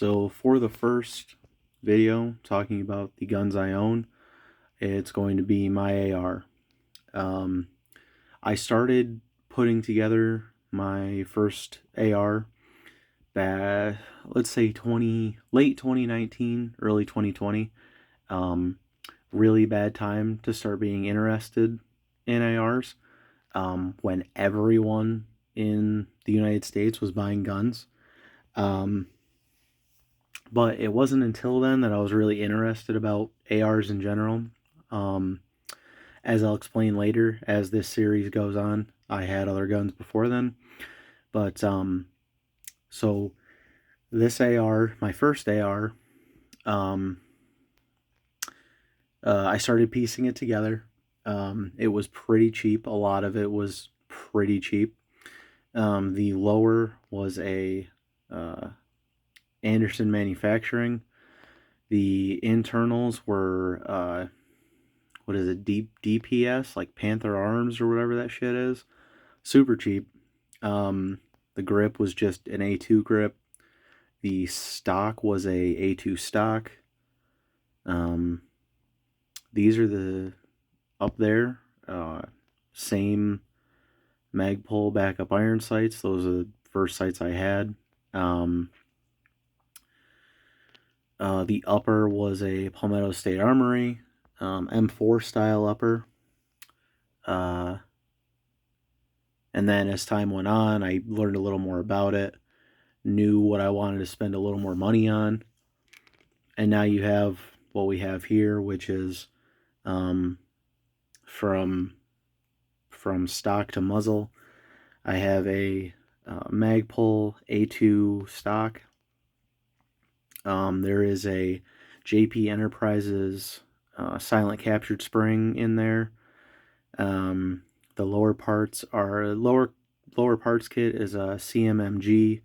So for the first video talking about the guns I own, it's going to be my AR. Um, I started putting together my first AR back, let's say late 2019, early 2020. Um, really bad time to start being interested in ARs when everyone in the United States was buying guns. Um, but it wasn't until then that I was really interested about ARs in general. Um, as I'll explain later as this series goes on, I had other guns before then. But so this AR, my first AR, um, I started piecing it together. It was pretty cheap. A lot of it was pretty cheap. The lower was a uh, Anderson Manufacturing. The internals were what is it, DPS, like Panther Arms or whatever that shit is. Super cheap. The grip was just an A2 grip. The stock was a A2 stock. Um, these are the up there. Same Magpul backup iron sights. Those are the first sights I had. The upper was a Palmetto State Armory M4 style upper. And then as time went on, I learned a little more about it, knew what I wanted to spend a little more money on. And now you have what we have here, which is um, from stock to muzzle. I have a Magpul A2 stock. There is a JP Enterprises silent captured spring in there. The lower parts are lower parts kit is a CMMG.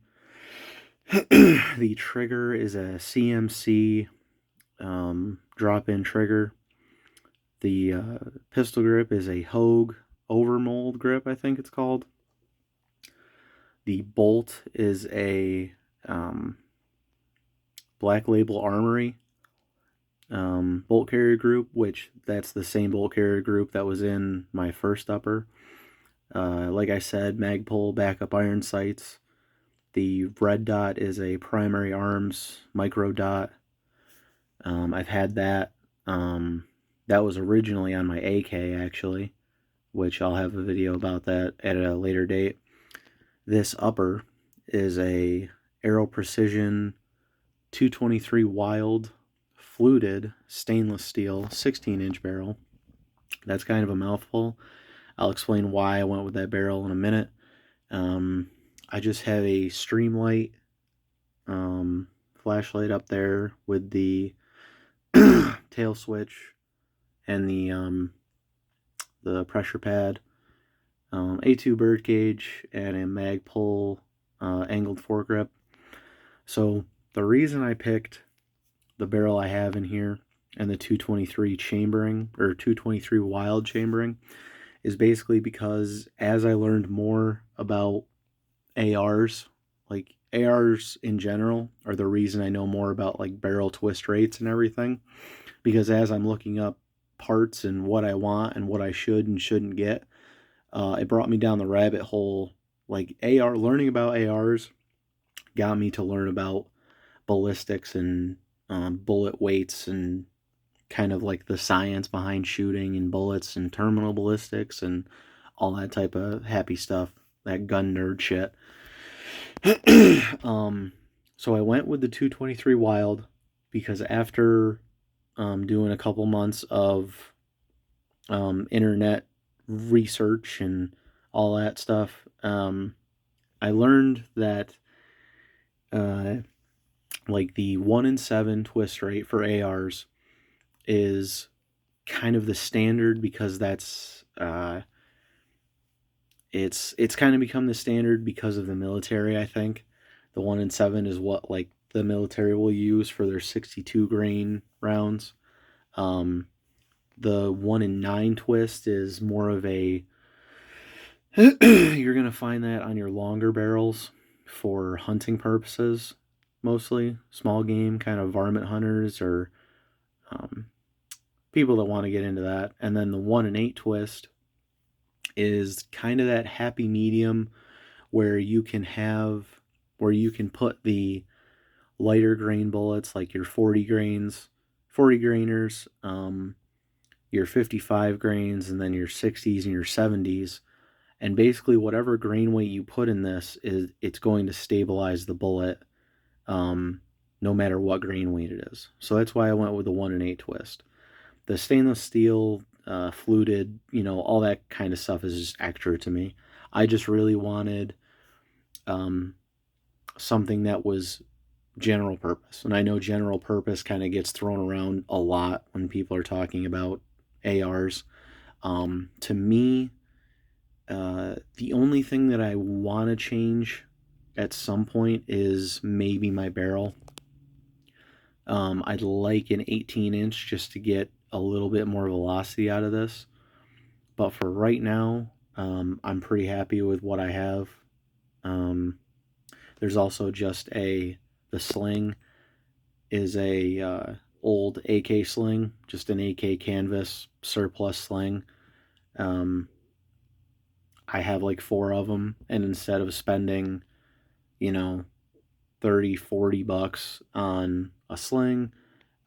The trigger is a CMC drop-in trigger. The pistol grip is a Hogue overmold grip, I think it's called. The bolt is a Black Label Armory bolt carrier group, which that's the same bolt carrier group that was in my first upper. Like I said, Magpul backup iron sights. The red dot is a Primary Arms micro dot. I've had that. That was originally on my AK, actually, which I'll have a video about that at a later date. This upper is a Aero Precision 223 Wild fluted stainless steel 16-inch barrel. That's kind of a mouthful. I'll explain why I went with that barrel in a minute. I just have a Streamlight flashlight up there with the tail switch and the pressure pad, A2 bird cage, and a Magpul angled foregrip. So the reason I picked the barrel I have in here and the 223 chambering or 223 wild chambering is basically because as I learned more about ARs, like ARs in general are the reason I know more about like barrel twist rates and everything, because as I'm looking up parts and what I want and what I should and shouldn't get, it brought me down the rabbit hole. Like learning about ARs got me to learn about ballistics and bullet weights and kind of like the science behind shooting and bullets and terminal ballistics and all that type of happy stuff, that gun nerd shit. So I went with the 223 Wild because after doing a couple months of internet research and all that stuff, I learned that like the 1 in 7 twist rate for ARs is kind of the standard because that's it's kind of become the standard because of the military. I think the 1 in 7 is what like the military will use for their 62 grain rounds. Um, the 1 in 9 twist is more of a you're gonna find that on your longer barrels for hunting purposes mostly, small game, kind of varmint hunters or um, people that want to get into that. And then the 1 and 8 twist is kind of that happy medium where you can have, where you can put the lighter grain bullets like your 40 grains, 40 grainers, your 55 grains, and then your 60s and your 70s. And basically, whatever grain weight you put in this is it's going to stabilize the bullet, no matter what grain weight it is. So that's why I went with the 1 and 8 twist. The stainless steel, fluted, all that kind of stuff is just extra to me. I just really wanted um, something that was general purpose. And I know general purpose kind of gets thrown around a lot when people are talking about ARs. To me, the only thing that I want to change at some point is maybe my barrel. I'd like an 18-inch just to get a little bit more velocity out of this. But for right now, I'm pretty happy with what I have. There's also just the sling is a old AK sling, just an AK canvas surplus sling. I have like 4 of them, and instead of spending, you know, 30, $40 on a sling,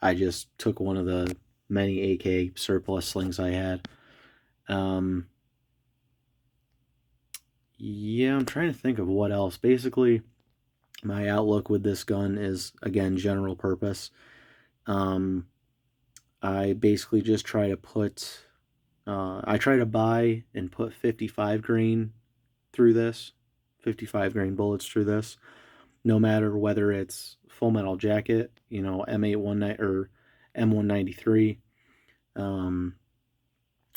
I just took one of the many AK surplus slings I had. Yeah, I'm trying to think of what else. Basically, my outlook with this gun is, again, general purpose. I basically just try to put, I try to buy and put 55 grain through this, 55 grain bullets through this, no matter whether it's Full Metal Jacket, M819 or M193,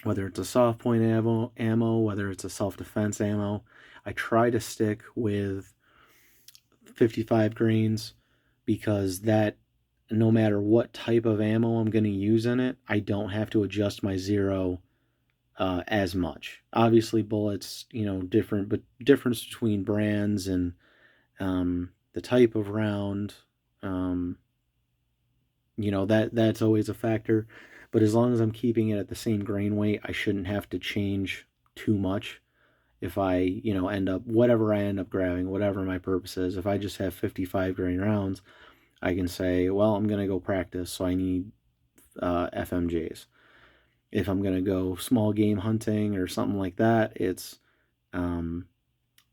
whether it's a soft point ammo, whether it's a self-defense ammo. I try to stick with 55 grains because that, no matter what type of ammo I'm going to use in it, I don't have to adjust my zero as much. Obviously, bullets, different, but difference between brands and the type of round, that's always a factor. But as long as I'm keeping it at the same grain weight, I shouldn't have to change too much. If I, end up, whatever I end up grabbing, whatever my purpose is, if I just have 55 grain rounds, I can say, well, I'm going to go practice, so I need FMJs. If I'm going to go small game hunting or something like that, it's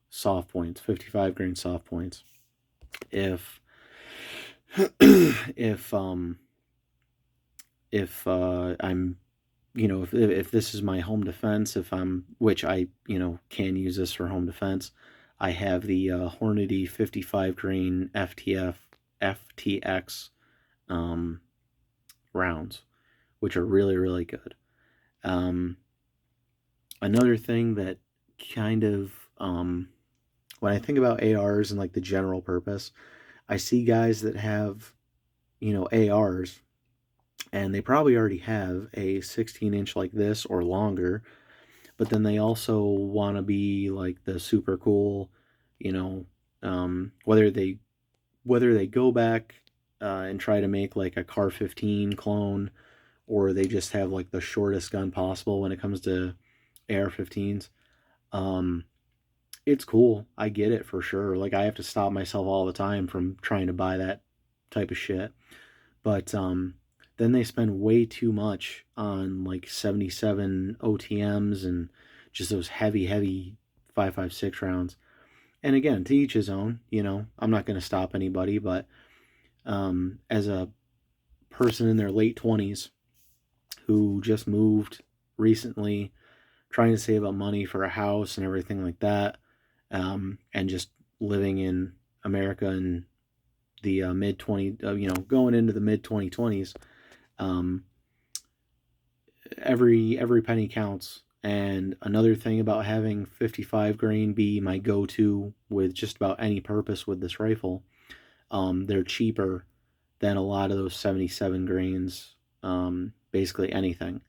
soft points, 55 grain soft points. If if I'm, if this is my home defense, which I, can use this for home defense, I have the Hornady 55 grain FTX rounds, which are really, really good. Another thing that kind of, when I think about ARs and like the general purpose, I see guys that have, ARs, and they probably already have a 16-inch like this or longer, but then they also want to be like the super cool, whether they go back and try to make like a Car 15 clone, or they just have like the shortest gun possible when it comes to AR-15s. It's cool. I get it for sure. Like, I have to stop myself all the time from trying to buy that type of shit. But then they spend way too much on like 77 OTMs and just those heavy 5.56 rounds. And again, to each his own. I'm not going to stop anybody, but as a person in their late 20s who just moved recently, trying to save up money for a house and everything like that, and just living in America in the mid 20, going into the mid 2020s, every penny counts. And another thing about having 55 grain be my go-to with just about any purpose with this rifle, they're cheaper than a lot of those 77 grains, basically anything.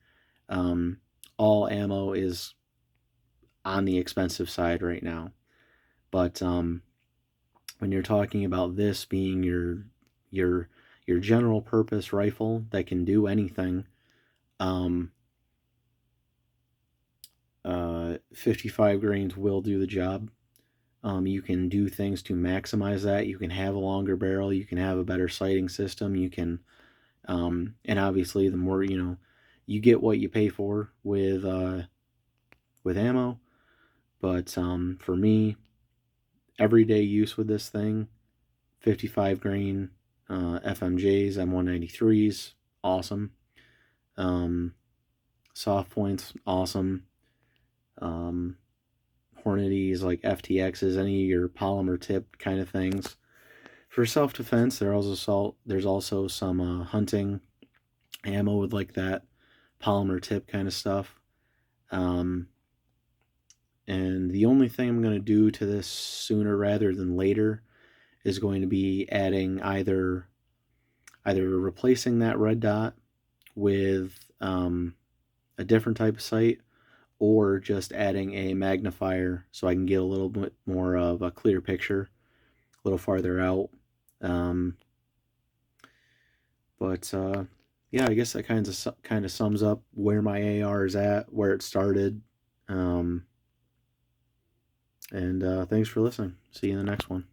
All ammo is on the expensive side right now. But when you're talking about this being your general purpose rifle that can do anything, 55 grains will do the job. You can do things to maximize that. You can have a longer barrel. You can have a better sighting system. You can, and obviously, the more you get what you pay for with ammo. But for me, everyday use with this thing, 55 grain FMJs, M193s, awesome. Soft points, awesome. Hornadies, like FTXs, any of your polymer tip kind of things. For self-defense, there's also some hunting ammo with like that polymer tip kind of stuff. And the only thing I'm going to do to this sooner rather than later is going to be adding either replacing that red dot with a different type of sight, or just adding a magnifier so I can get a little bit more of a clear picture a little farther out. But yeah, I guess that kind of sums up where my AR is at, where it started. And thanks for listening. See you in the next one.